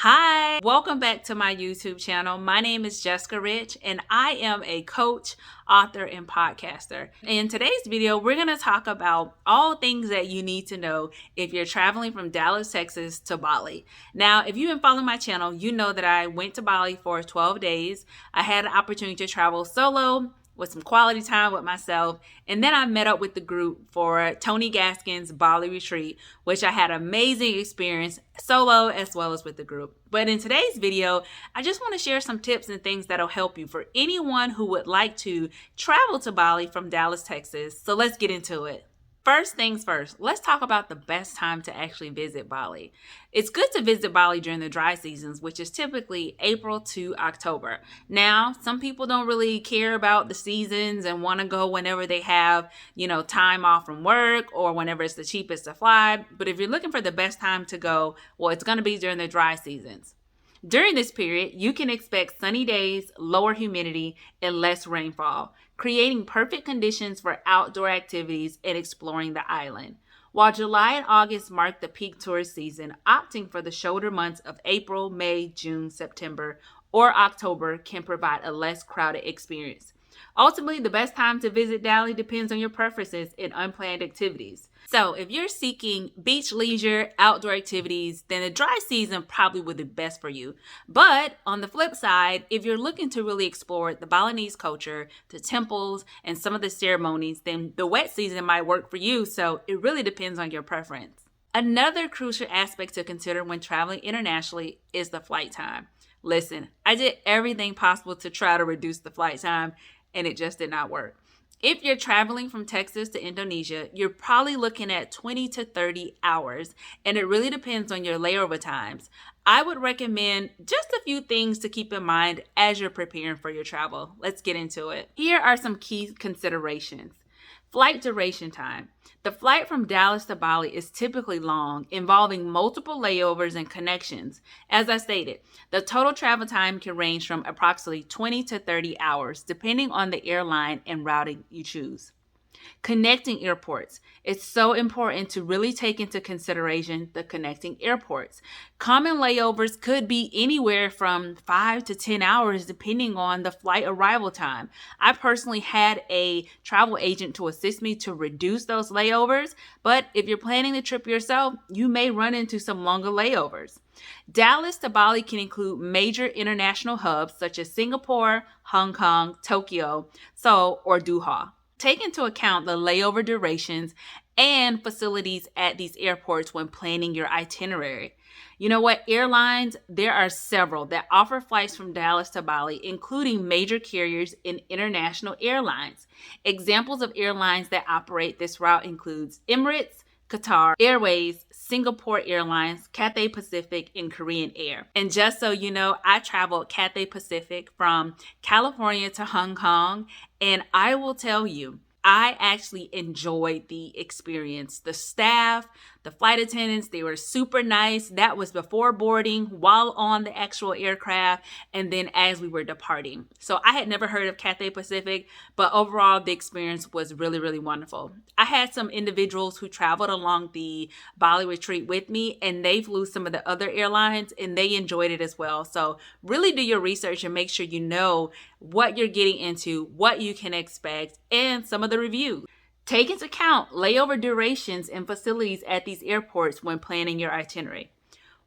Hi, welcome back to my YouTube channel. My name is Jessica Rich and I am a coach, author, and podcaster. In today's video, we're going to talk about all things that you need to know if you're traveling from Dallas, Texas to Bali. Now, if you've been following my channel, you know that I went to Bali for 12 days. I had an opportunity to travel solo with some quality time with myself. And then I met up with the group for Tony Gaskin's Bali retreat, which I had an amazing experience solo as well as with the group. But in today's video, I just want to share some tips and things that'll help you for anyone who would like to travel to Bali from Dallas, Texas. So let's get into it. First things first, let's talk about the best time to actually visit Bali. It's good to visit Bali during the dry seasons, which is typically April to October. Now, some people don't really care about the seasons and want to go whenever they have, time off from work or whenever it's the cheapest to fly. But if you're looking for the best time to go, well, it's going to be during the dry seasons. During this period, you can expect sunny days, lower humidity, and less rainfall, creating perfect conditions for outdoor activities and exploring the island. While July and August mark the peak tourist season, opting for the shoulder months of April, May, June, September, or October can provide a less crowded experience. Ultimately, the best time to visit Bali depends on your preferences and unplanned activities. So if you're seeking beach leisure, outdoor activities, then the dry season probably would be best for you. But on the flip side, if you're looking to really explore the Balinese culture, the temples, and some of the ceremonies, then the wet season might work for you. So it really depends on your preference. Another crucial aspect to consider when traveling internationally is the flight time. Listen, I did everything possible to try to reduce the flight time, and it just did not work. If you're traveling from Texas to Indonesia, you're probably looking at 20 to 30 hours, and it really depends on your layover times. I would recommend just a few things to keep in mind as you're preparing for your travel. Let's get into it. Here are some key considerations. Flight duration time. The flight from Dallas to Bali is typically long, involving multiple layovers and connections. As I stated, the total travel time can range from approximately 20 to 30 hours, depending on the airline and routing you choose. Connecting airports. It's so important to really take into consideration the connecting airports. Common layovers could be anywhere from 5 to 10 hours depending on the flight arrival time. I personally had a travel agent to assist me to reduce those layovers, but if you're planning the trip yourself, you may run into some longer layovers. Dallas to Bali can include major international hubs such as Singapore, Hong Kong, Tokyo, Seoul, or Doha. Take into account the layover durations and facilities at these airports when planning your itinerary. You know what? Airlines, there are several that offer flights from Dallas to Bali, including major carriers and international airlines. Examples of airlines that operate this route includes Emirates, Qatar Airways, Singapore Airlines, Cathay Pacific, and Korean Air. And just so you know, I traveled Cathay Pacific from California to Hong Kong, and I will tell you, I actually enjoyed the experience. The staff, the flight attendants, they were super nice. That was before boarding, while on the actual aircraft, and then as we were departing. So I had never heard of Cathay Pacific, but overall the experience was really, really wonderful. I had some individuals who traveled along the Bali retreat with me, and they flew some of the other airlines, and they enjoyed it as well. So really do your research and make sure you know what you're getting into, what you can expect, and some of the reviews. Take into account layover durations and facilities at these airports when planning your itinerary.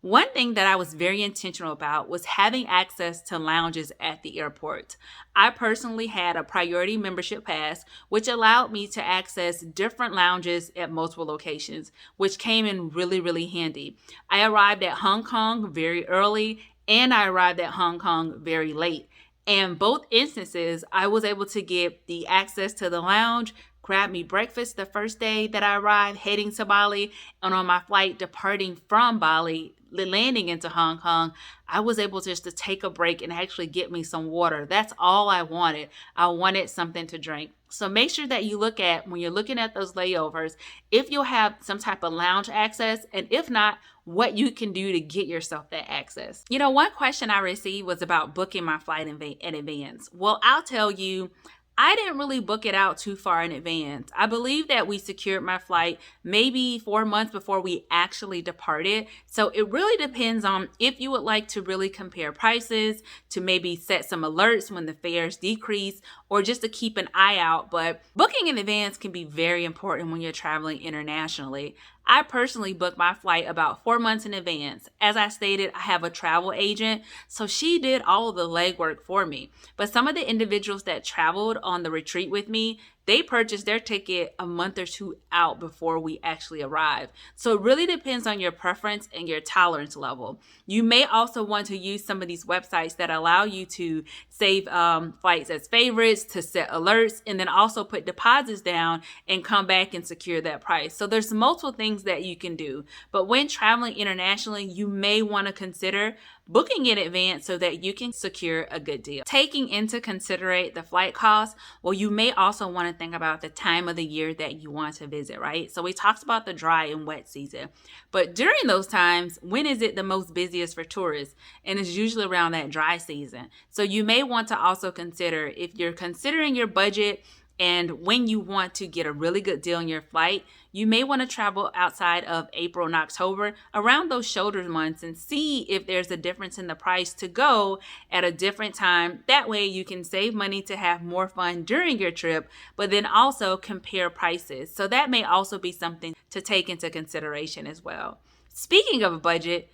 One thing that I was very intentional about was having access to lounges at the airport. I personally had a priority membership pass, which allowed me to access different lounges at multiple locations, which came in really, really handy. I arrived at Hong Kong very early, and I arrived at Hong Kong very late. And both instances, I was able to get the access to the lounge, grab me breakfast the first day that I arrived heading to Bali, and on my flight departing from Bali, landing into Hong Kong, I was able just to take a break and actually get me some water. That's all I wanted. I wanted something to drink. So make sure that you look at, when you're looking at those layovers, if you'll have some type of lounge access, and if not, what you can do to get yourself that access. One question I received was about booking my flight in advance. Well, I'll tell you, I didn't really book it out too far in advance. I believe that we secured my flight maybe 4 months before we actually departed. So it really depends on if you would like to really compare prices, to maybe set some alerts when the fares decrease, or just to keep an eye out. But booking in advance can be very important when you're traveling internationally. I personally booked my flight about 4 months in advance. As I stated, I have a travel agent, so she did all of the legwork for me. But some of the individuals that traveled on the retreat with me, they purchased their ticket a month or two out before we actually arrived. So it really depends on your preference and your tolerance level. You may also want to use some of these websites that allow you to save flights as favorites, to set alerts, and then also put deposits down and come back and secure that price. So there's multiple things that you can do. But when traveling internationally, you may want to consider booking in advance so that you can secure a good deal. Taking into consideration the flight costs, well, you may also want to think about the time of the year that you want to visit, right? So we talked about the dry and wet season, but during those times, when is it the most busiest for tourists? And it's usually around that dry season. So you may want to also consider, if you're considering your budget and when you want to get a really good deal on your flight, you may want to travel outside of April and October, around those shoulder months, and see if there's a difference in the price to go at a different time. That way you can save money to have more fun during your trip, but then also compare prices. So that may also be something to take into consideration as well. Speaking of a budget,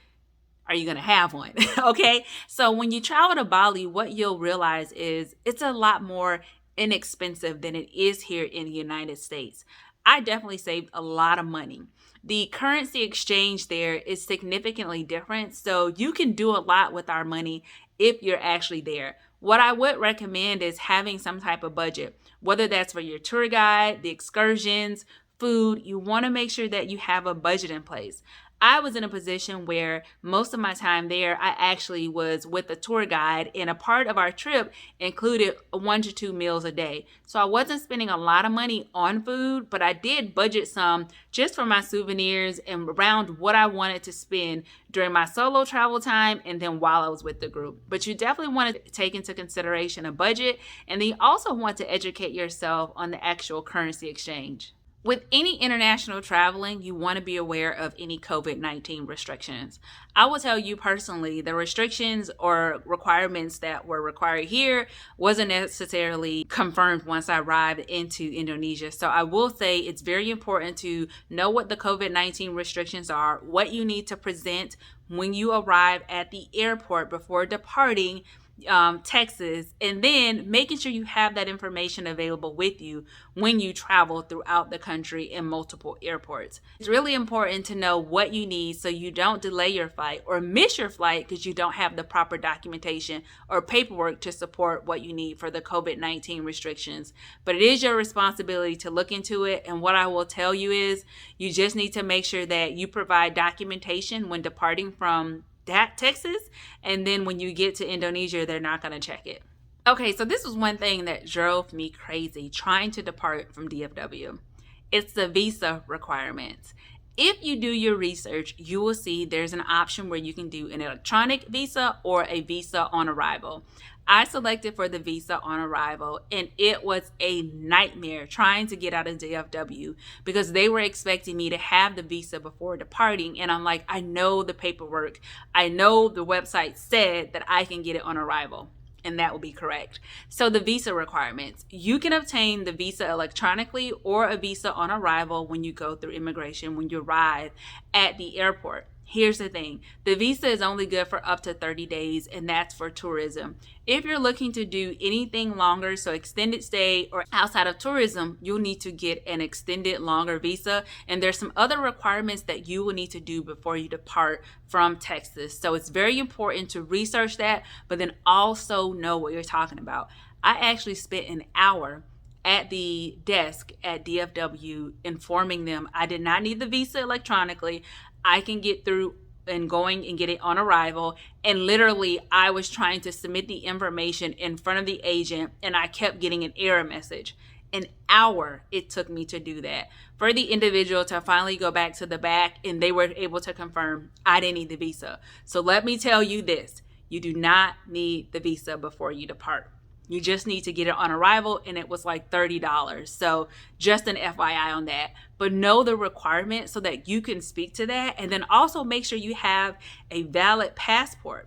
are you going to have one? Okay. So when you travel to Bali, what you'll realize is it's a lot more inexpensive than it is here in the United States. I definitely saved a lot of money. The currency exchange there is significantly different, so you can do a lot with our money if you're actually there. What I would recommend is having some type of budget, whether that's for your tour guide, the excursions, food. You want to make sure that you have a budget in place. I was in a position where most of my time there, I actually was with a tour guide, and a part of our trip included 1 to 2 meals a day. So I wasn't spending a lot of money on food, but I did budget some just for my souvenirs and around what I wanted to spend during my solo travel time and then while I was with the group. But you definitely want to take into consideration a budget, and then you also want to educate yourself on the actual currency exchange. With any international traveling, you want to be aware of any COVID-19 restrictions. I will tell you personally, the restrictions or requirements that were required here wasn't necessarily confirmed once I arrived into Indonesia. So I will say it's very important to know what the COVID-19 restrictions are, what you need to present when you arrive at the airport before departing Texas, and then making sure you have that information available with you when you travel throughout the country in multiple airports. It's really important to know what you need so you don't delay your flight or miss your flight because you don't have the proper documentation or paperwork to support what you need for the COVID-19 restrictions. But it is your responsibility to look into it, and what I will tell you is you just need to make sure that you provide documentation when departing from Texas, and then when you get to Indonesia, they're not going to check it. Okay, so this was one thing that drove me crazy trying to depart from DFW. It's the visa requirements. If you do your research, you will see there's an option where you can do an electronic visa or a visa on arrival. I selected for the visa on arrival, and it was a nightmare trying to get out of DFW because they were expecting me to have the visa before departing. And I'm like, I know the paperwork. I know the website said that I can get it on arrival. And that will be correct. So the visa requirements, you can obtain the visa electronically or a visa on arrival when you go through immigration, when you arrive at the airport. Here's the thing. The visa is only good for up to 30 days, and that's for tourism. If you're looking to do anything longer, so extended stay or outside of tourism, you'll need to get an extended longer visa. And there's some other requirements that you will need to do before you depart from Texas. So it's very important to research that, but then also know what you're talking about. I actually spent an hour at the desk at DFW informing them I did not need the visa electronically. I can get through and going and get it on arrival. And literally, I was trying to submit the information in front of the agent, and I kept getting an error message. An hour it took me to do that for the individual to finally go back to the back, and they were able to confirm I didn't need the visa. So let me tell you this. You do not need the visa before you depart. You just need to get it on arrival, and it was like $30. So just an FYI on that. But know the requirements so that you can speak to that. And then also make sure you have a valid passport.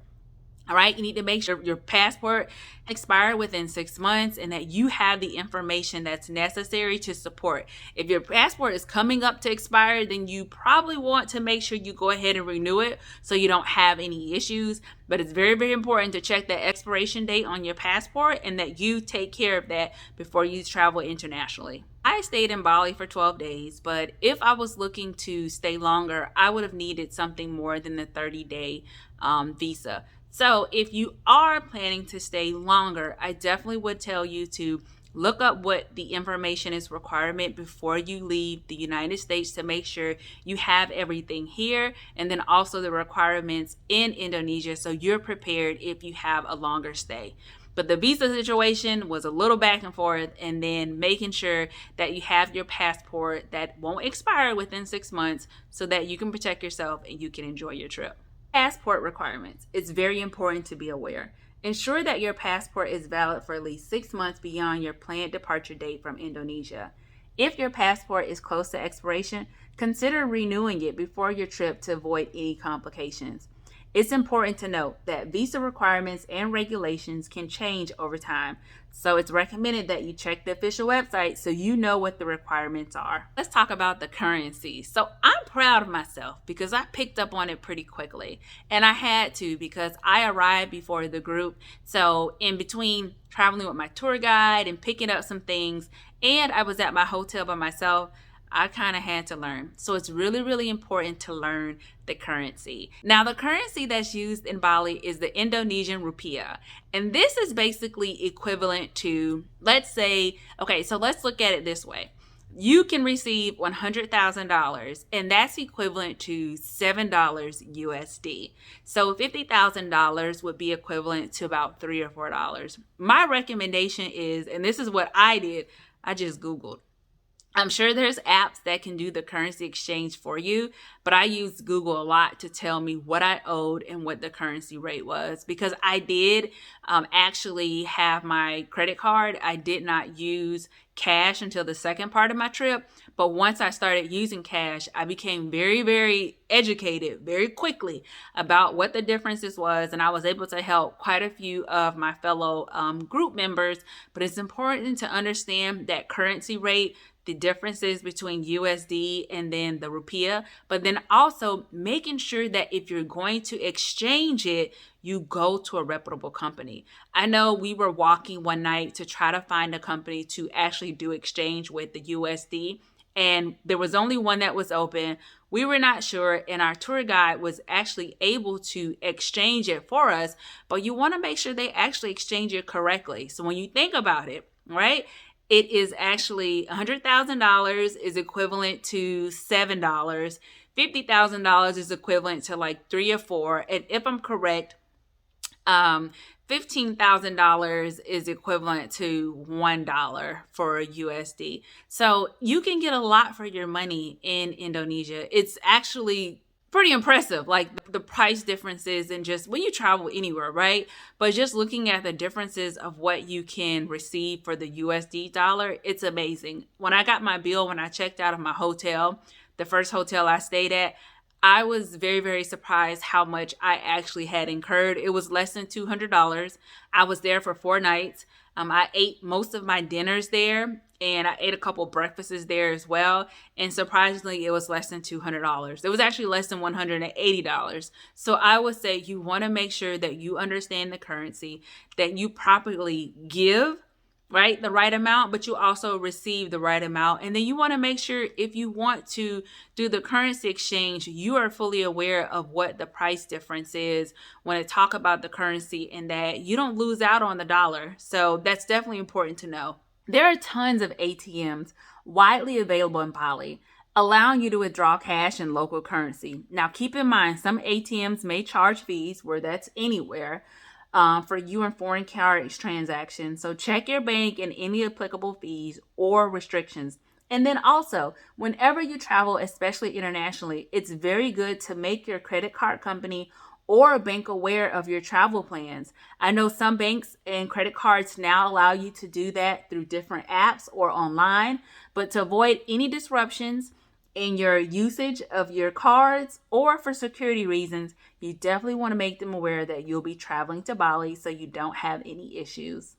All right, you need to make sure your passport expired within 6 months and that you have the information that's necessary to support. If your passport is coming up to expire, then you probably want to make sure you go ahead and renew it so you don't have any issues. But it's very, very important to check the expiration date on your passport and that you take care of that before you travel internationally. I stayed in Bali for 12 days, but if I was looking to stay longer, I would have needed something more than the 30-day visa. So if you are planning to stay longer, I definitely would tell you to look up what the information is requirement before you leave the United States to make sure you have everything here, and then also the requirements in Indonesia so you're prepared if you have a longer stay. But the visa situation was a little back and forth, and then making sure that you have your passport that won't expire within 6 months so that you can protect yourself and you can enjoy your trip. Passport requirements. It's very important to be aware. Ensure that your passport is valid for at least 6 months beyond your planned departure date from Indonesia. If your passport is close to expiration, consider renewing it before your trip to avoid any complications. It's important to note that visa requirements and regulations can change over time, so it's recommended that you check the official website so you know what the requirements are. Let's talk about the currency. So I'm proud of myself because I picked up on it pretty quickly, and I had to because I arrived before the group. So in between traveling with my tour guide and picking up some things, and I was at my hotel by myself, I kind of had to learn. So it's really, really important to learn the currency. Now, the currency that's used in Bali is the Indonesian rupiah. And this is basically equivalent to, let's say, okay, so let's look at it this way. You can receive $100,000, and that's equivalent to $7 USD. So $50,000 would be equivalent to about $3 or $4. My recommendation is, and this is what I did, I just Googled. I'm sure there's apps that can do the currency exchange for you, but I used Google a lot to tell me what I owed and what the currency rate was, because I did actually have my credit card. I did not use cash until the second part of my trip, but once I started using cash, I became very, very educated very quickly about what the differences was, and I was able to help quite a few of my fellow group members. But it's important to understand that currency rate, the differences between USD and then the rupiah, but then also making sure that if you're going to exchange it, you go to a reputable company. I know we were walking one night to try to find a company to actually do exchange with the USD, and there was only one that was open. We were not sure, and our tour guide was actually able to exchange it for us, but you want to make sure they actually exchange it correctly. So when you think about it, right? It is actually $100,000 is equivalent to $7. $50,000 is equivalent to like 3 or 4. And if I'm correct, $15,000 is equivalent to $1 for USD. So you can get a lot for your money in Indonesia. It's actually pretty impressive, like the price differences and just when you travel anywhere, right? But just looking at the differences of what you can receive for the USD dollar, it's amazing. When I got my bill, when I checked out of my hotel, the first hotel I stayed at, I was very, very surprised how much I actually had incurred. It was less than $200. I was there for 4 nights. I ate most of my dinners there, and I ate a couple breakfasts there as well. And surprisingly, it was less than $200. It was actually less than $180. So I would say you want to make sure that you understand the currency, that you properly give, right, the right amount, but you also receive the right amount. And then you want to make sure if you want to do the currency exchange, you are fully aware of what the price difference is when I talk about the currency, and that you don't lose out on the dollar. So that's definitely important to know. There are tons of ATMs widely available in Bali, allowing you to withdraw cash in local currency. Now, keep in mind, some ATMs may charge fees, where that's anywhere, for you and foreign currency transactions. So check your bank and any applicable fees or restrictions. And then also, whenever you travel, especially internationally, it's very good to make your credit card company or bank aware of your travel plans. I know some banks and credit cards now allow you to do that through different apps or online, but to avoid any disruptions in your usage of your cards or for security reasons, you definitely want to make them aware that you'll be traveling to Bali so you don't have any issues.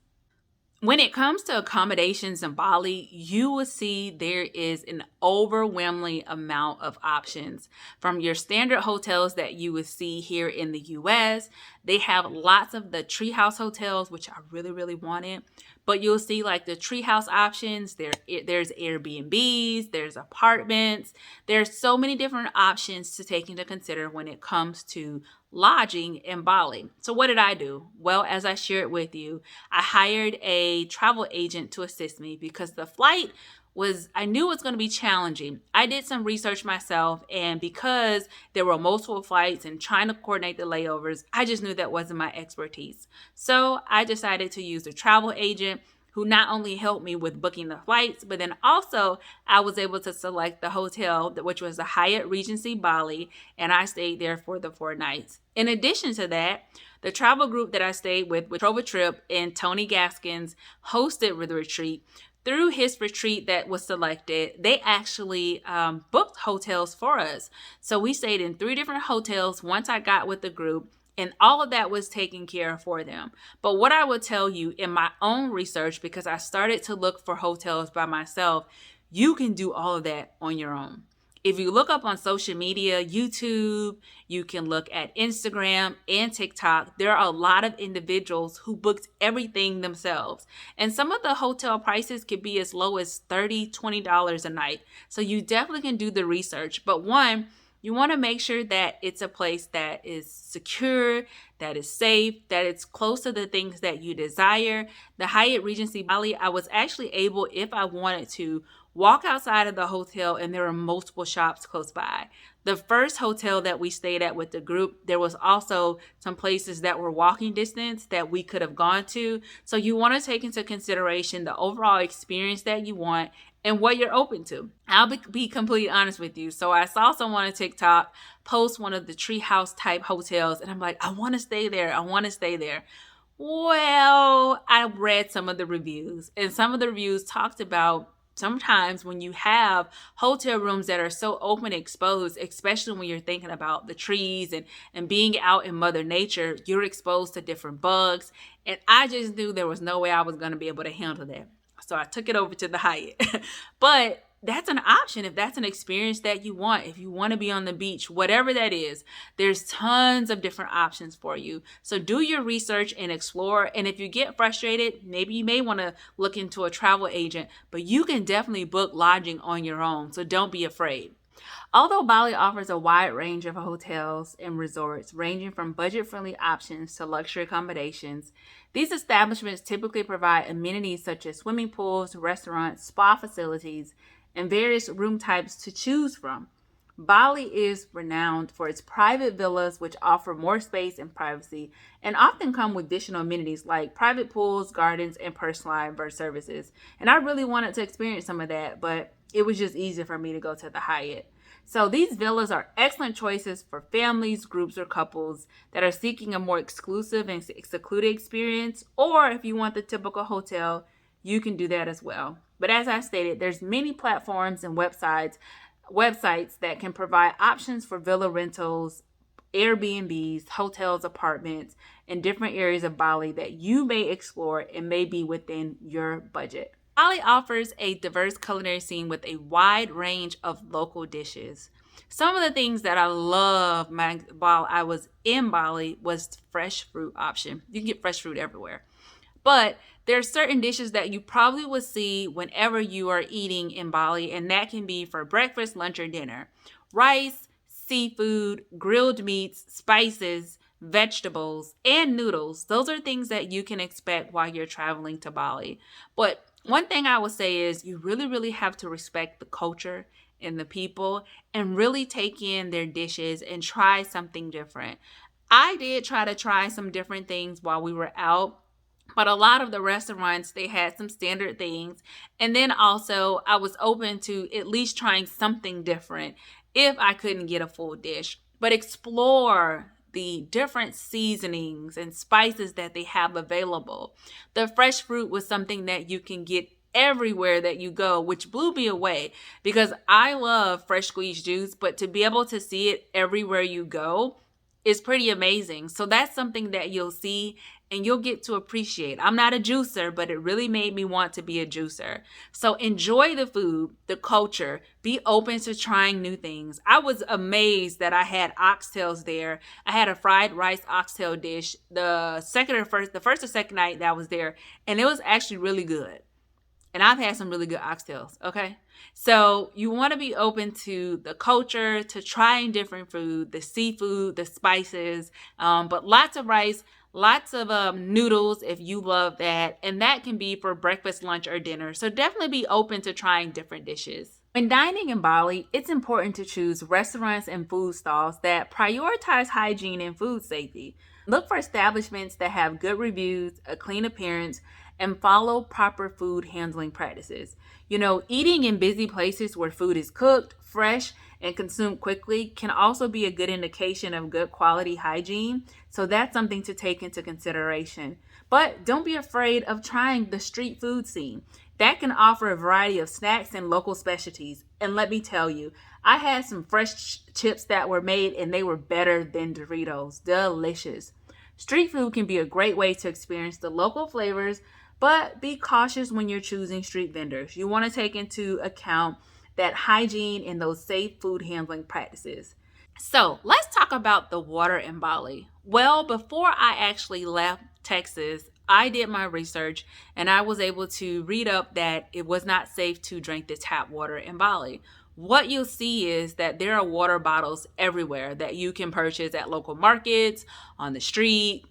When it comes to accommodations in Bali, you will see there is an overwhelming amount of options. From your standard hotels that you would see here in the US, they have lots of the treehouse hotels, which I really, really wanted. But you'll see like the treehouse options. There's Airbnbs, there's apartments. There's so many different options to take into consider when it comes to lodging in Bali. So what did I do? Well, as I shared with you, I hired a travel agent to assist me because the flight I knew it was going to be challenging. I did some research myself, and because there were multiple flights and trying to coordinate the layovers, I just knew that wasn't my expertise. So I decided to use a travel agent who not only helped me with booking the flights, but then also I was able to select the hotel, which was the Hyatt Regency Bali, and I stayed there for the 4 nights. In addition to that, the travel group that I stayed with Bali Trip and Tony Gaskins hosted the retreat. Through his retreat that was selected, they actually booked hotels for us. So we stayed in 3 different hotels once I got with the group, and all of that was taken care of for them. But what I would tell you in my own research, because I started to look for hotels by myself, you can do all of that on your own. If you look up on social media, YouTube, you can look at Instagram and TikTok. There are a lot of individuals who booked everything themselves. And some of the hotel prices could be as low as $30, $20 a night. So you definitely can do the research. But one, you want to make sure that it's a place that is secure, that is safe, that it's close to the things that you desire. The Hyatt Regency Bali, I was actually able, if I wanted to, walk outside of the hotel and there are multiple shops close by. The first hotel that we stayed at with the group, there was also some places that were walking distance that we could have gone to. So you want to take into consideration the overall experience that you want and what you're open to. I'll be completely honest with you. So I saw someone on TikTok post one of the treehouse type hotels, and I'm like, I want to stay there. I want to stay there. Well, I read some of the reviews, and some of the reviews talked about sometimes when you have hotel rooms that are so open and exposed, especially when you're thinking about the trees and being out in Mother Nature, you're exposed to different bugs. And I just knew there was no way I was going to be able to handle that. So I took it over to the Hyatt. But that's an option if that's an experience that you want. If you want to be on the beach, whatever that is, there's tons of different options for you. So do your research and explore. And if you get frustrated, maybe you may want to look into a travel agent, but you can definitely book lodging on your own. So don't be afraid. Although Bali offers a wide range of hotels and resorts, ranging from budget-friendly options to luxury accommodations, these establishments typically provide amenities such as swimming pools, restaurants, spa facilities, and various room types to choose from. Bali is renowned for its private villas, which offer more space and privacy, and often come with additional amenities like private pools, gardens, and personalized services. And I really wanted to experience some of that, but it was just easier for me to go to the Hyatt. So these villas are excellent choices for families, groups, or couples that are seeking a more exclusive and secluded experience, or if you want the typical hotel, you can do that as well. But as I stated, there's many platforms and websites that can provide options for villa rentals, Airbnbs, hotels, apartments, in different areas of Bali that you may explore and may be within your budget. Bali offers a diverse culinary scene with a wide range of local dishes. Some of the things that I love while I was in Bali was fresh fruit option. You can get fresh fruit everywhere. But there are certain dishes that you probably will see whenever you are eating in Bali, and that can be for breakfast, lunch, or dinner. Rice, seafood, grilled meats, spices, vegetables, and noodles. Those are things that you can expect while you're traveling to Bali. But one thing I would say is you really, really have to respect the culture and the people and really take in their dishes and try something different. I did try some different things while we were out. But a lot of the restaurants, they had some standard things. And then also I was open to at least trying something different if I couldn't get a full dish. But explore the different seasonings and spices that they have available. The fresh fruit was something that you can get everywhere that you go, which blew me away because I love fresh squeezed juice, but to be able to see it everywhere you go is pretty amazing. So that's something that you'll see and you'll get to appreciate. I'm not a juicer, but it really made me want to be a juicer. So enjoy the food, the culture, be open to trying new things. I was amazed that I had oxtails there. I had a fried rice oxtail dish the first or second night that I was there, and it was actually really good. And I've had some really good oxtails, okay? So you want to be open to the culture, to trying different food, the seafood, the spices, but lots of rice, lots of noodles if you love that. And that can be for breakfast, lunch, or dinner. So definitely be open to trying different dishes. When dining in Bali, it's important to choose restaurants and food stalls that prioritize hygiene and food safety. Look for establishments that have good reviews, a clean appearance, and follow proper food handling practices. Eating in busy places where food is cooked, fresh, and consumed quickly can also be a good indication of good quality hygiene. So that's something to take into consideration. But don't be afraid of trying the street food scene. That can offer a variety of snacks and local specialties. And let me tell you, I had some fresh chips that were made and they were better than Doritos. Delicious. Street food can be a great way to experience the local flavors, but be cautious when you're choosing street vendors. You want to take into account that hygiene and those safe food handling practices. So let's talk about the water in Bali. Well, before I actually left Texas, I did my research and I was able to read up that it was not safe to drink the tap water in Bali. What you'll see is that there are water bottles everywhere that you can purchase at local markets, on the street,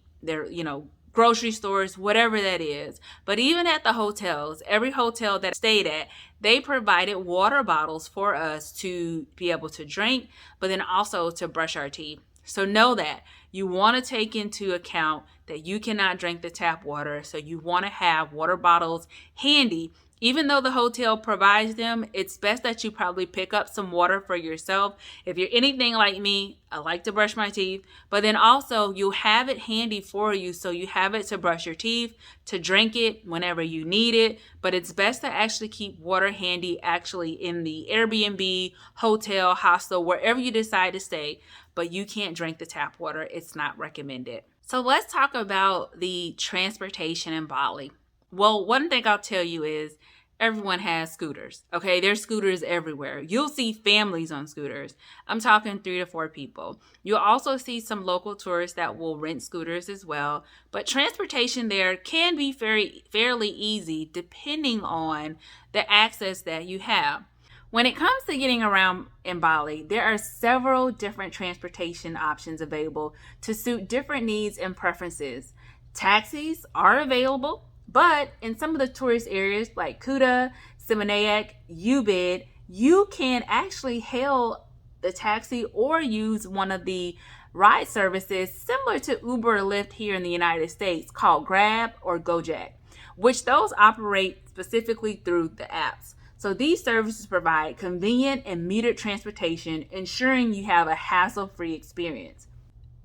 grocery stores, whatever that is. But even at the hotels, every hotel that I stayed at, they provided water bottles for us to be able to drink, but then also to brush our teeth. So know that you want to take into account that you cannot drink the tap water. So you want to have water bottles handy. Even though the hotel provides them, it's best that you probably pick up some water for yourself. If you're anything like me, I like to brush my teeth, but then also you have it handy for you. So you have it to brush your teeth, to drink it whenever you need it. But it's best to actually keep water handy actually in the Airbnb, hotel, hostel, wherever you decide to stay. But you can't drink the tap water. It's not recommended. So let's talk about the transportation in Bali. Well, one thing I'll tell you is everyone has scooters. Okay, there's scooters everywhere. You'll see families on scooters. I'm talking 3 to 4 people. You'll also see some local tourists that will rent scooters as well. But transportation there can be fairly easy depending on the access that you have. When it comes to getting around in Bali, there are several different transportation options available to suit different needs and preferences. Taxis are available, but in some of the tourist areas like Kuta, Seminyak, Ubud, you can actually hail the taxi or use one of the ride services similar to Uber or Lyft here in the United States called Grab or Gojek, which those operate specifically through the apps. So these services provide convenient and metered transportation, ensuring you have a hassle-free experience.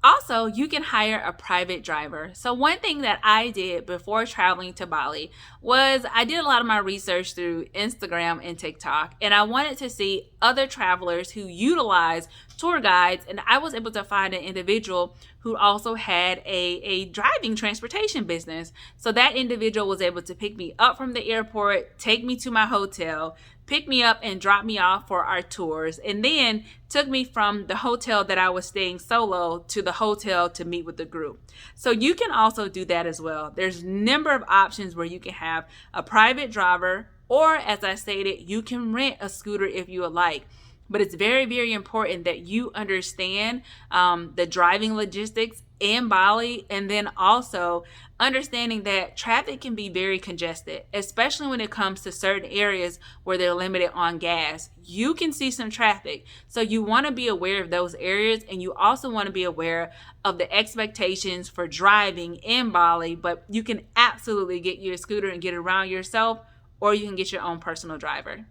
Also, you can hire a private driver. So one thing that I did before traveling to Bali was I did a lot of my research through Instagram and TikTok, and I wanted to see other travelers who utilize tour guides, and I was able to find an individual who also had a driving transportation business. So that individual was able to pick me up from the airport, take me to my hotel, pick me up and drop me off for our tours, and then took me from the hotel that I was staying solo to the hotel to meet with the group. So you can also do that as well. There's a number of options where you can have a private driver, or as I stated, you can rent a scooter if you would like. But it's very, very important that you understand the driving logistics in Bali, and then also understanding that traffic can be very congested, especially when it comes to certain areas where they're limited on gas. You can see some traffic. So you want to be aware of those areas, and you also want to be aware of the expectations for driving in Bali. But you can absolutely get your scooter and get around yourself, or you can get your own personal driver.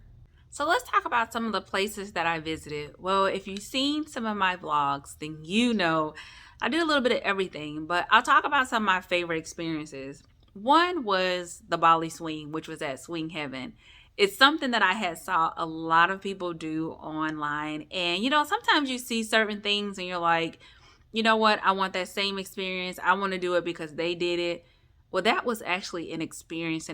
So let's talk about some of the places that I visited. Well, if you've seen some of my vlogs, then you know I did a little bit of everything, but I'll talk about some of my favorite experiences. One was the Bali swing, which was at Swing Heaven. It's something that I had saw a lot of people do online. And sometimes you see certain things and you're like, you know what? I want that same experience. I want to do it because they did it. Well, that was actually an experience.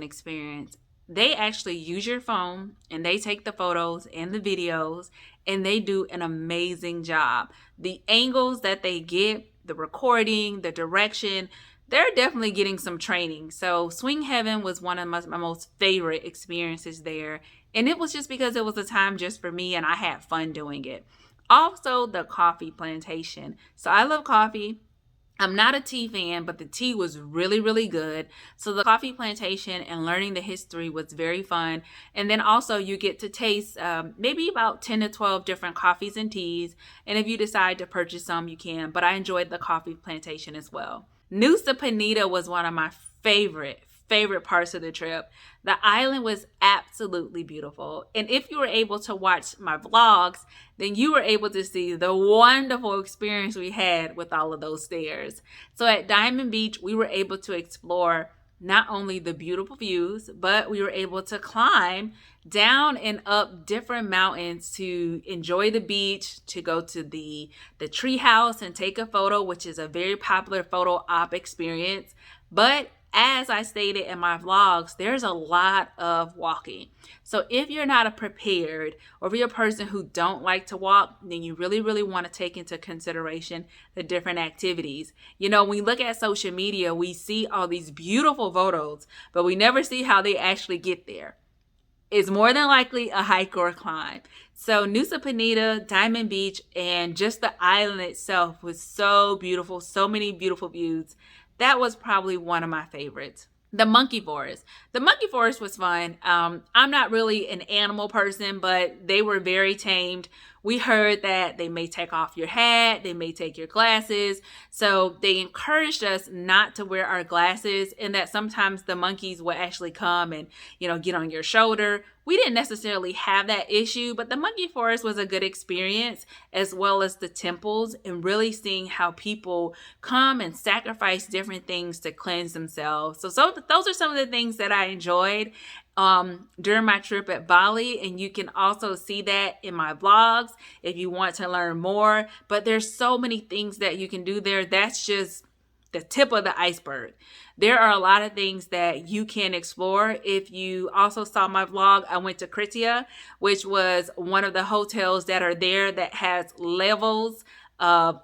They actually use your phone and they take the photos and the videos and they do an amazing job. The angles that they get, the recording, the direction, they're definitely getting some training. So Swing Heaven was one of my most favorite experiences there. And it was just because it was a time just for me and I had fun doing it. Also, the coffee plantation. So I love coffee. I'm not a tea fan, but the tea was really, really good. So the coffee plantation and learning the history was very fun. And then also you get to taste maybe about 10 to 12 different coffees and teas. And if you decide to purchase some, you can. But I enjoyed the coffee plantation as well. Nusa Penida was one of my favorite parts of the trip. The island was absolutely beautiful. And if you were able to watch my vlogs, then you were able to see the wonderful experience we had with all of those stairs. So at Diamond Beach, we were able to explore not only the beautiful views, but we were able to climb down and up different mountains to enjoy the beach, to go to the tree house and take a photo, which is a very popular photo op experience. But as I stated in my vlogs, there's a lot of walking. So if you're not prepared, or if you're a person who don't like to walk, then you really, really want to take into consideration the different activities. When we look at social media, we see all these beautiful photos, but we never see how they actually get there. It's more than likely a hike or a climb. So Nusa Penida, Diamond Beach, and just the island itself was so beautiful, so many beautiful views. That was probably one of my favorites. The monkey forest. The monkey forest was fun. I'm not really an animal person, but they were very tamed. We heard that they may take off your hat, they may take your glasses. So they encouraged us not to wear our glasses, and that sometimes the monkeys will actually come and, get on your shoulder. We didn't necessarily have that issue, but the monkey forest was a good experience, as well as the temples, and really seeing how people come and sacrifice different things to cleanse themselves. So those are some of the things that I enjoyed during my trip at Bali, and you can also see that in my vlogs if you want to learn more. But there's so many things that you can do there. That's just the tip of the iceberg. There are a lot of things that you can explore. If you also saw my vlog, I went to Kritia, which was one of the hotels that are there that has levels of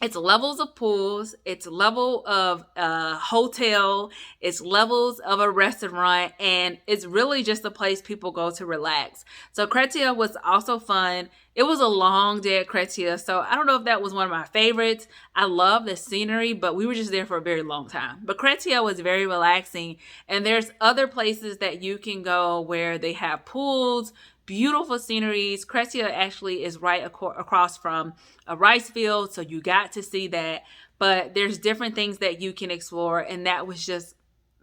It's levels of pools, it's level of a hotel, it's levels of a restaurant, and it's really just a place people go to relax. So Kretia was also fun. It was a long day at Kretia, so I don't know if that was one of my favorites. I love the scenery, but we were just there for a very long time. But Kretia was very relaxing, and there's other places that you can go where they have pools, beautiful sceneries. Kretia actually is right across from a rice field, so you got to see that. But there's different things that you can explore, and that was just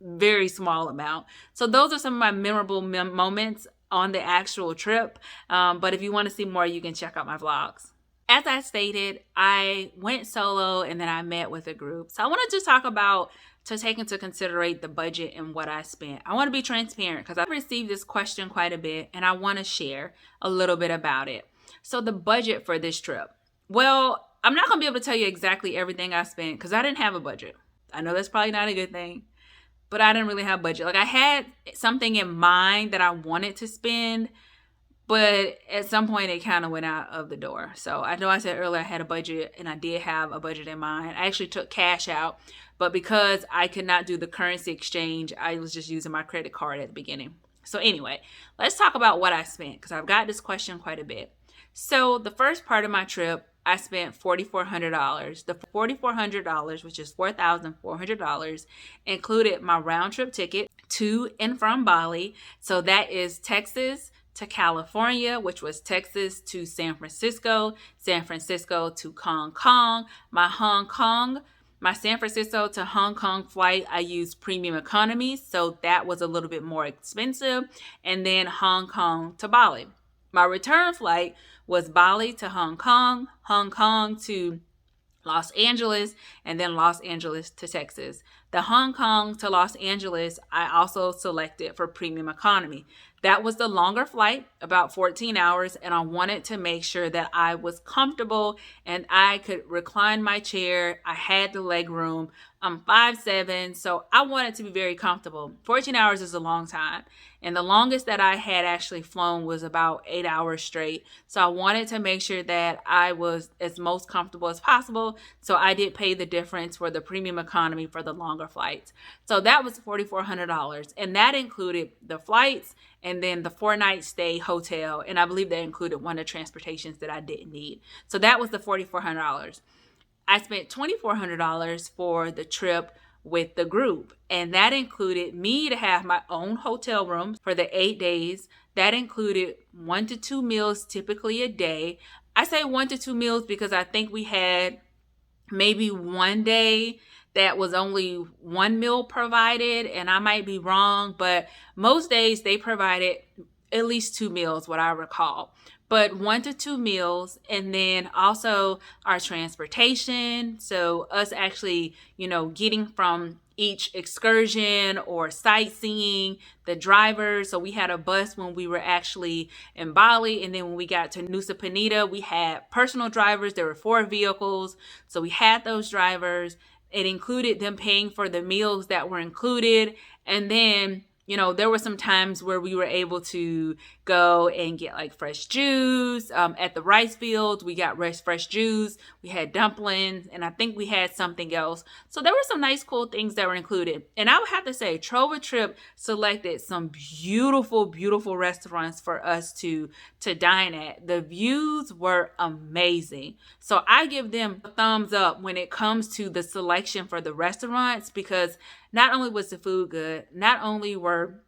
very small amount. So those are some of my memorable moments on the actual trip. But if you want to see more, you can check out my vlogs. As I stated, I went solo and then I met with a group. So I want to just talk about, to take into consideration the budget and what I spent. I want to be transparent because I've received this question quite a bit and I want to share a little bit about it. So the budget for this trip. Well, I'm not going to be able to tell you exactly everything I spent because I didn't have a budget. I know that's probably not a good thing, but I didn't really have a budget. Like, I had something in mind that I wanted to spend, but at some point it kind of went out of the door. So I know I said earlier I had a budget, and I did have a budget in mind. I actually took cash out, but because I could not do the currency exchange, I was just using my credit card at the beginning. So anyway, let's talk about what I spent because I've got this question quite a bit. So the first part of my trip, I spent $4,400. The $4,400, which is $4,400, included my round trip ticket to and from Bali. So that is Texas to California, which was Texas to San Francisco to Hong Kong. My San Francisco to Hong Kong flight, I used premium economy, so that was a little bit more expensive. And then Hong Kong to Bali. My return flight was Bali to Hong Kong to Los Angeles, and then Los Angeles to Texas. The Hong Kong to Los Angeles, I also selected for premium economy. That was the longer flight, about 14 hours, and I wanted to make sure that I was comfortable and I could recline my chair. I had the leg room. I'm 5'7", so I wanted to be very comfortable. 14 hours is a long time. And the longest that I had actually flown was about 8 hours straight. So I wanted to make sure that I was as most comfortable as possible. So I did pay the difference for the premium economy for the longer flights. So that was $4,400. And that included the flights and then the 4-night stay hotel. And I believe that included one of the transportations that I didn't need. So that was the $4,400. I spent $2,400 for the trip with the group, and that included me to have my own hotel room for the 8 days. That included 1 to 2 meals typically a day. I say 1 to 2 meals because I think we had maybe one day that was only one meal provided, and I might be wrong, but most days they provided at least 2 meals, what I recall. But 1 to 2 meals, and then also our transportation. So us actually, getting from each excursion or sightseeing, the drivers. So we had a bus when we were actually in Bali, and then when we got to Nusa Penida, we had personal drivers. There were 4 vehicles, so we had those drivers. It included them paying for the meals that were included, and then there were some times where we were able to go and get like fresh juice. At the rice fields, we got fresh juice. We had dumplings, and I think we had something else. So there were some nice, cool things that were included. And I would have to say, Trova Trip selected some beautiful, beautiful restaurants for us to dine at. The views were amazing. So I give them a thumbs up when it comes to the selection for the restaurants, because not only was the food good, not only were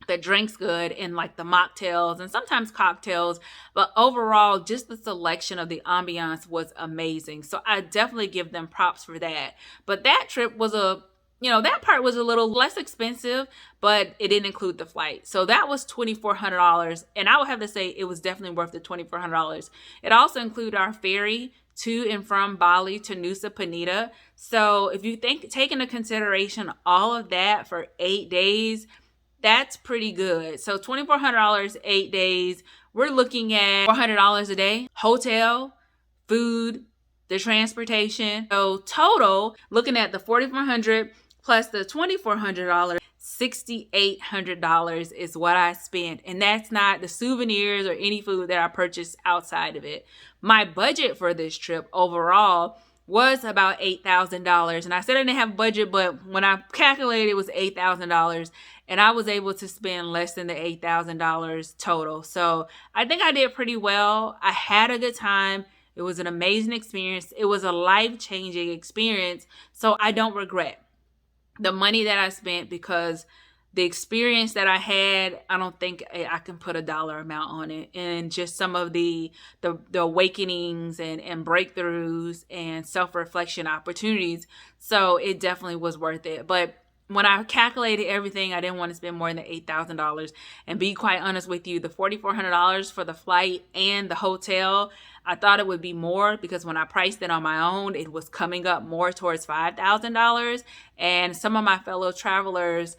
the drinks good and like the mocktails and sometimes cocktails, but overall just the selection of the ambiance was amazing. So I definitely give them props for that. But that trip was that part was a little less expensive, but it didn't include the flight. So that was $2,400. And I would have to say it was definitely worth the $2,400. It also included our ferry to and from Bali to Nusa Penida. So if you take into consideration all of that for 8 days, that's pretty good. So $2,400, 8 days. We're looking at $400 a day. Hotel, food, the transportation. So total, looking at the $4,400 plus the $2,400, $6,800 is what I spent. And that's not the souvenirs or any food that I purchased outside of it. My budget for this trip overall was about $8,000. And I said I didn't have a budget, but when I calculated, it was $8,000. And I was able to spend less than the $8,000 total. So I think I did pretty well. I had a good time. It was an amazing experience. It was a life-changing experience. So I don't regret the money that I spent, because the experience that I had, I don't think I can put a dollar amount on it. And just some of the awakenings and breakthroughs and self-reflection opportunities. So it definitely was worth it. But when I calculated everything, I didn't want to spend more than $8,000. And be quite honest with you, the $4,400 for the flight and the hotel, I thought it would be more, because when I priced it on my own, it was coming up more towards $5,000. And some of my fellow travelers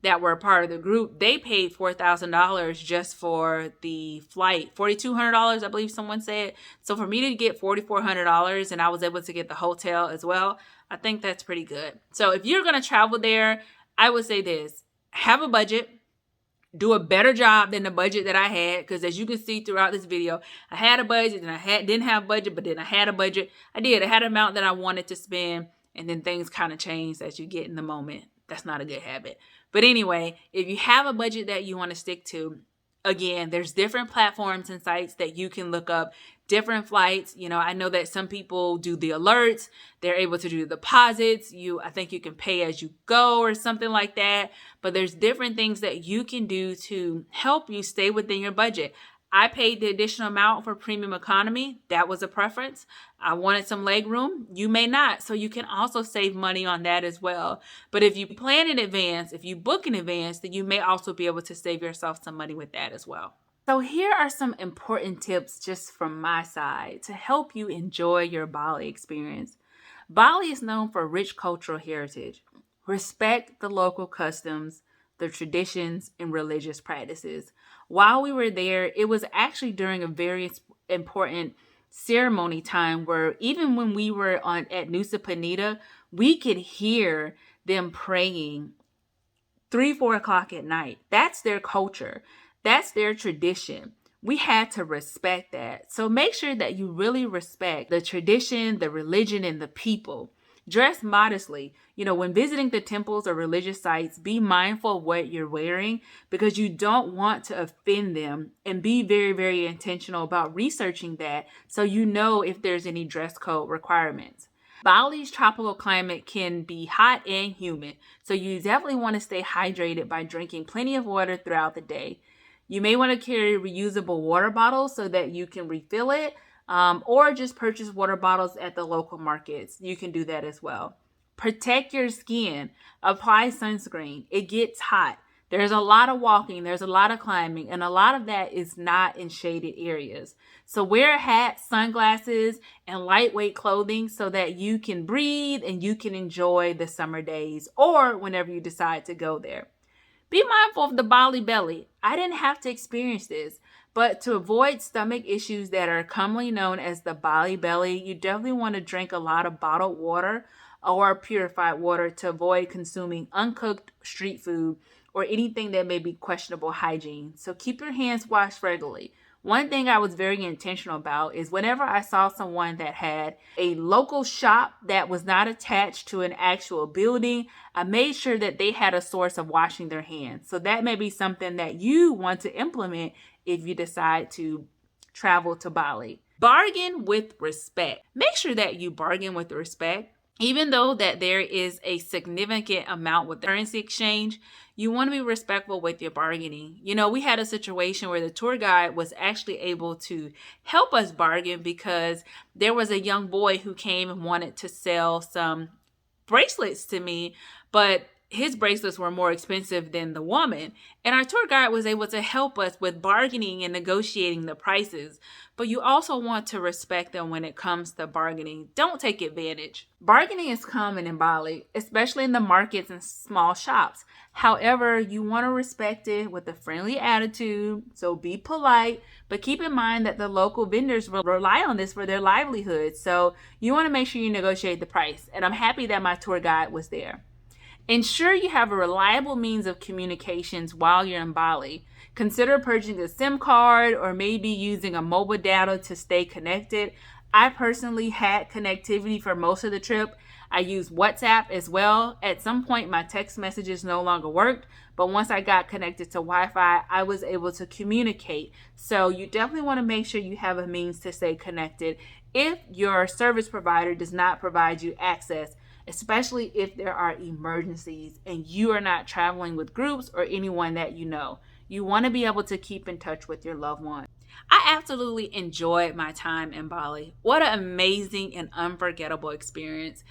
that were a part of the group, they paid $4,000 just for the flight. $4,200, I believe someone said. So for me to get $4,400 and I was able to get the hotel as well, I think that's pretty good. So if you're going to travel there, I would say this: have a budget. Do a better job than the budget that I had, because as you can see throughout this video, I had a budget and didn't have a budget, but then I had a budget. I had an amount that I wanted to spend, and then things kind of changed as you get in the moment. That's not a good habit. But anyway, if you have a budget that you want to stick to, again, there's different platforms and sites that you can look up different flights. I know that some people do the alerts. They're able to do deposits. I think you can pay as you go or something like that. But there's different things that you can do to help you stay within your budget. I paid the additional amount for premium economy. That was a preference. I wanted some leg room. You may not. So you can also save money on that as well. But if you plan in advance, if you book in advance, then you may also be able to save yourself some money with that as well. So here are some important tips just from my side to help you enjoy your Bali experience. Bali is known for rich cultural heritage. Respect the local customs, the traditions, and religious practices. While we were there, it was actually during a very important ceremony time where even when we were on at Nusa Penida, we could hear them praying 3, 4 o'clock at night. That's their culture. That's their tradition. We had to respect that. So make sure that you really respect the tradition, the religion, and the people. Dress modestly. When visiting the temples or religious sites, be mindful of what you're wearing because you don't want to offend them, and be very, very intentional about researching that so you know if there's any dress code requirements. Bali's tropical climate can be hot and humid, so you definitely want to stay hydrated by drinking plenty of water throughout the day. You may want to carry reusable water bottles so that you can refill it, or just purchase water bottles at the local markets. You can do that as well. Protect your skin. Apply sunscreen. It gets hot. There's a lot of walking, there's a lot of climbing, and a lot of that is not in shaded areas. So wear a hat, sunglasses, and lightweight clothing so that you can breathe and you can enjoy the summer days or whenever you decide to go there. Be mindful of the Bali belly. I didn't have to experience this, but to avoid stomach issues that are commonly known as the Bali belly, you definitely want to drink a lot of bottled water or purified water to avoid consuming uncooked street food or anything that may be questionable hygiene. So keep your hands washed regularly. One thing I was very intentional about is whenever I saw someone that had a local shop that was not attached to an actual building, I made sure that they had a source of washing their hands. So that may be something that you want to implement if you decide to travel to Bali. Bargain with respect. Make sure that you bargain with respect. Even though that there is a significant amount with currency exchange, you want to be respectful with your bargaining. We had a situation where the tour guide was actually able to help us bargain because there was a young boy who came and wanted to sell some bracelets to me, but his bracelets were more expensive than the woman. And our tour guide was able to help us with bargaining and negotiating the prices. But you also want to respect them when it comes to bargaining. Don't take advantage. Bargaining is common in Bali, especially in the markets and small shops. However, you want to respect it with a friendly attitude. So be polite, but keep in mind that the local vendors will rely on this for their livelihood. So you want to make sure you negotiate the price. And I'm happy that my tour guide was there. Ensure you have a reliable means of communications while you're in Bali. Consider purchasing a SIM card or maybe using a mobile data to stay connected. I personally had connectivity for most of the trip. I used WhatsApp as well. At some point, my text messages no longer worked, but once I got connected to Wi-Fi, I was able to communicate. So you definitely want to make sure you have a means to stay connected if your service provider does not provide you access, especially if there are emergencies and you are not traveling with groups or anyone that you know. You want to be able to keep in touch with your loved one. I absolutely enjoyed my time in Bali. What an amazing and unforgettable experience.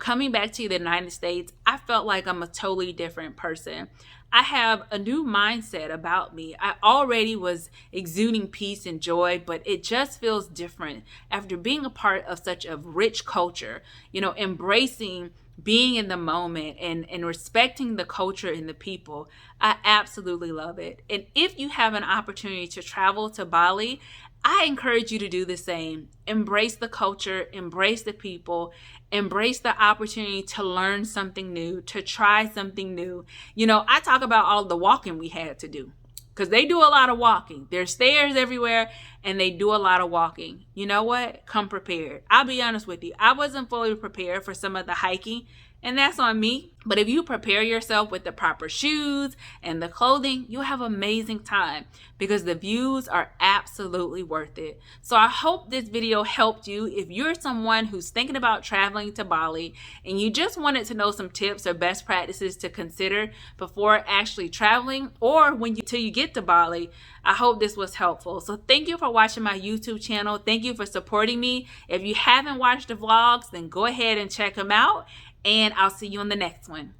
Coming back to the United States, I felt like I'm a totally different person. I have a new mindset about me. I already was exuding peace and joy, but it just feels different after being a part of such a rich culture, embracing being in the moment and respecting the culture and the people. I absolutely love it. And if you have an opportunity to travel to Bali, I encourage you to do the same. Embrace the culture, embrace the people, embrace the opportunity to learn something new, to try something new. I talk about all the walking we had to do because they do a lot of walking. There's stairs everywhere and they do a lot of walking. You know what? Come prepared. I'll be honest with you. I wasn't fully prepared for some of the hiking, and that's on me. But if you prepare yourself with the proper shoes and the clothing, you'll have an amazing time because the views are absolutely worth it. So I hope this video helped you. If you're someone who's thinking about traveling to Bali and you just wanted to know some tips or best practices to consider before actually traveling or till you get to Bali, I hope this was helpful. So thank you for watching my YouTube channel. Thank you for supporting me. If you haven't watched the vlogs, then go ahead and check them out. And I'll see you on the next one.